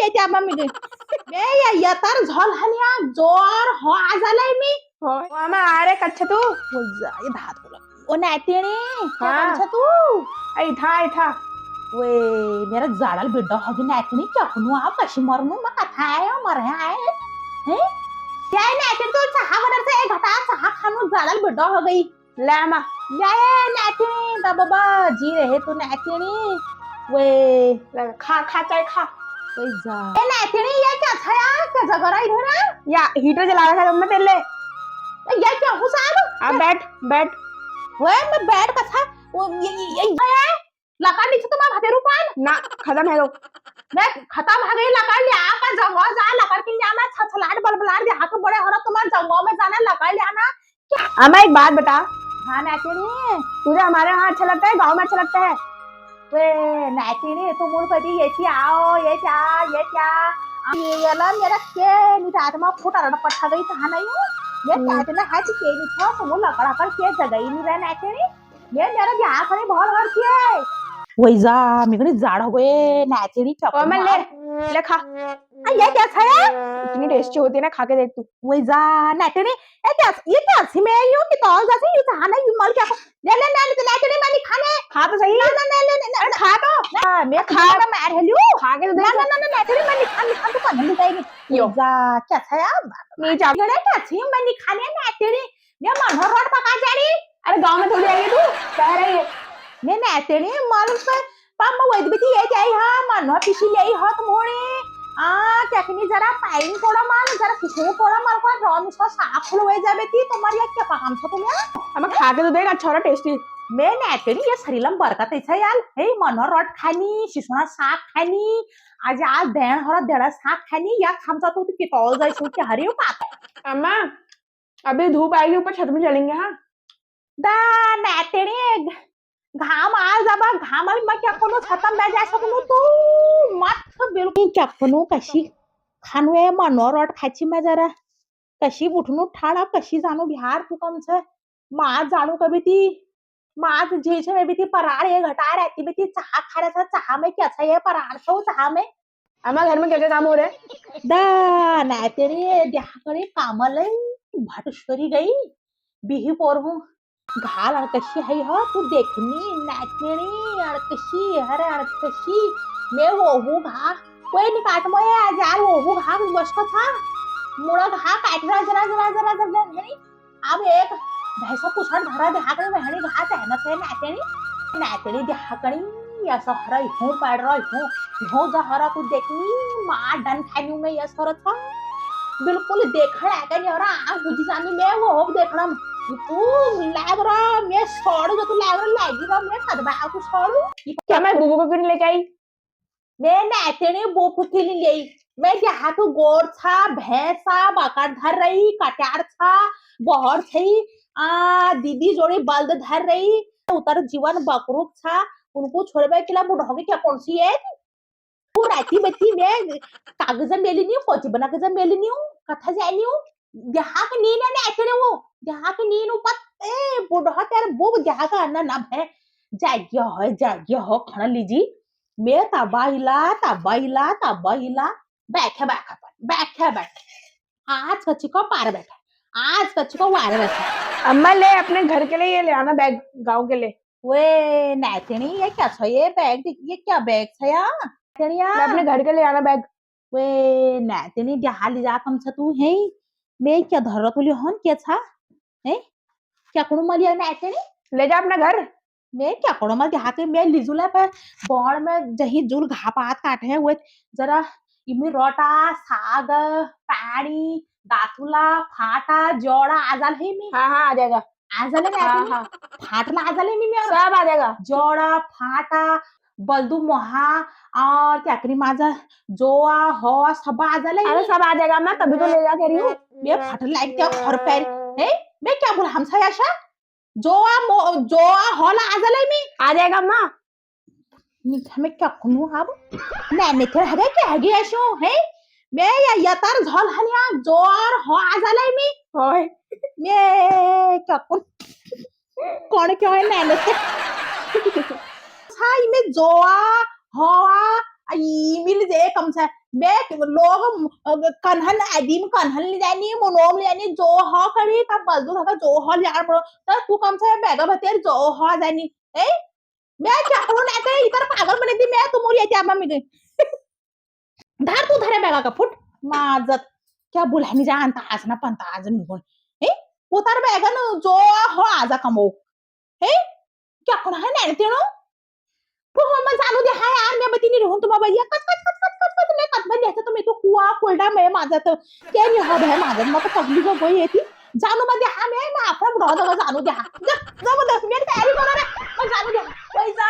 येते आबा मी बे या येतार झोल हनिया जोर हो आजालाय मी होय मामा अरे कच्छ तू वजाय धात बोला ओ नातेणी क्या हाँ। कंछा तू ऐठा वे मेरा जाड़ल बिड्डा हगी नातनी क्या कुनु आप कशी मरनु म कथा आहे मर आहे हैं क्या नातनी तो चहा बनर से एक घटा चहा खानु जाड़ल बिड्डा हो गई ले अम्मा या नातनी बाबा जी रहे तू नातनी वे ले, खा चाय खा वे जा ए नातनी ये क्या छया क्या जगह रही है ना या हीटर जला रखा है तुमने तेरे ये क्या हो साहब अब बैठ वे मैं बैठ कथा वो ये लका नीचे तो मैं भाते रूपान ना खत्म है लो मैं खत्म हो गई लकड़ ले आप जंगल जा लकड़ के लिए मैं छछलाट बलबलाट यहाँ के बड़े हो रहा तुम्हारे जंगल में जाना लकड़ ले आना अम्मा एक बात बता हाँ नातिनी तुझे हमारे यहाँ अच्छा लगता है गांव में अच्छा लगता है वे नातिनी तुम मुझे कभी ये आओ ये क्या ये ला मेरा के निरात में फुटा रहा पट्टा गई कहाँ नहीं हूँ ये कहते ना है कि नहीं था तो वो लकड़ा कर के जगह ही नहीं रहा नातिनी ये मेरा यहाँ खड़ी बहुत हर की वही जा मिगनी जाड़ हो गए नाचेरी और मैं ले खा ये क्या था इतनी टेस्टी होती है ना खा के देख तू वही जा नाचेरी ये क्या सी मैं यूं कि तो जैसे यूं था ना यूं मल क्या ले नाचेरी मैंने खाने खा तो सही ना खा तो मैं खा ना मार हेलियो खा के तो देख ना नाचेरी मैंने खा तो कौन बताएगी यो जा क्या था यार नहीं चाह ये क्या थी मैंने खाने नाचेरी ये मन रोड पका जारी अरे गांव में थोड़ी आएगी तू कह रही है ने नातेणी मालूम पर पाम वैदबिती ये जाई हा मन पिशी लेई हात मोडे त्याकनी जरा पाइन कोडा माल जरा किशे कोडा माल को रॉम सो साफ होय जाबे ती तुम्हारी एक क्या काम छ तुम्ही हम खा के तो देख अच्छा और टेस्टी मैं नातेणी ये शरीरम बरकत ऐसा यार हे मन रोट खानी शिशुना साग खानी आज देण हरा देड़ा साग खानी या खामचा तू की तोल जाई सु की हरियो पाता अम्मा अभी धूप आएगी ऊपर छत में चलेंगे हाँ दा नातेणी घाम आ जाबा घाम मैं क्या कोनो छतम बे जा सकनु तू मत बिल्कुल क्या कोनो कशी खानु है मनोर रोट खाची मैं जरा कशी उठनु ठाड़ा कशी जानु बिहार तू कम छे मा जानु कभी ती मा जेछे में भी ती पराड़ ये घटा रहती भी ती चाह खा रहा था चाह में क्या था ये पराड़ छो चाह में अम्मा घर में क्या क्या काम हो रहे हैं दा ना तेरे देहा करे कामले भटश्वरी गई बिही पोरहू घाल अड़कशी है हो तू देखनी नाचनी अड़कशी हरे अड़कशी मैं वो घा कोई नहीं काट मोए हजार वो घा बसको था मुड़ा घा काट जरा नहीं अब एक भैंसा पुछड़ धरा देहाकड़ी बहनी घा तहना से नाचनी देहाकड़ी या सहरा हूँ पड़ रहा हूँ जहरा तू देखनी माँ डन खानी में यस हरा था बिल्कुल देखा है नहीं हो रहा आँख बुझी जानी मैं वो हो देखना तू लाग रहा मैं छोड़ जो तू लाग रहा लागी रहा मैं कदबा तू छोड़ू क्या मैं बुबू को क्यों नहीं लेके आई मैं नाचने बोपू के लिए ले मैं यहाँ तो गोर था भैंसा बकर धर रही कटार था बहर थी दीदी जोड़ी बल्द धर रही उतर जीवन बकरूक था उनको छोड़बे के लिए बुढ़ोगे क्या कौन सी है तू राती बत्ती मैं कागज मेली नहीं कोची बना कागज मेली नहीं कथा जानी हूँ यहाँ के नीन ने ऐसे वो यहाँ के नीन ऊपर ए बुढ़ा तेरे वो यहाँ का अन्ना ना है जागिया हो खाना लीजी मैं तबाइला बैठे आज कच्ची को पार बैठा आज कच्ची को वार बैठा अम्मा ले अपने घर के लिए ये ले आना बैग गाँव के लिए वे नाचनी ये क्या था ये बैग ये क्या बैग था यार अपने घर के लिए आना बैग वे नाचनी जहाँ ले जा कम तू है मैं क्या धर तुली हन क्या था हैं क्या कोनो मलिया नाचनी ले जा अपना घर मैं क्या कोनो मल यहाँ के मैं लिजुला पे बॉड में जही जुल घापात काटे है वो जरा इमी रोटा साग पानी दातुला फाटा जोड़ा आजल है मी हाँ आ जाएगा आजल है हाँ फाटला आजल है मी सब आ जाएगा जोड़ा फाटा बल्दू मोहा और क्या करी माजा जोआ हो सब आजल है अरे सब आ जाएगा मैं तभी तो ले जा कह रही हूँ मैं फट लाइक क्या खर पैर है मैं क्या बोल हमसा याशा जोआ होला आजल है मी आ जाएगा अम्मा हमें क्या कुनु अब नहीं तेरे हगे क्या हगे ऐशो है मैं या यतार झोल हनिया जोर हो आजल है मी होय मैं क्या कौन क्या है नैने से हाय में जोआ होआ आई मिल जे कम से बे लोग कन्हन आदिम कन्हन ले जानी मनोम ले जानी जो ह करी का बलदू का जो ह ले आण तर तू कम से बेगा भतेर जो ह जानी ए बे क्या करू ना ते इतर पागल बने दी मैं तुमोरी येते आबा मी धार तू धरे बेगा का फुट माझत क्या बुलानी जानता आज ना पंता आज निघून ए उतार बेगा न जो ह आजा कमो ए क्या कोण है ना तेनो तू मम्मा चालू दे हाय यार मी बतीनी रहून तुम्हा भैया कच कच कच कच कच कच मैं कच बन जाते तो मैं तो कुआ कोल्डा मैं माझत ते नि हब है माझत मग पगली गो गई येती जानू मध्ये हा मैं आपण बुडा जागा जानू द्या जा जा मग मी तयारी करा रे मग जानू द्या पैसा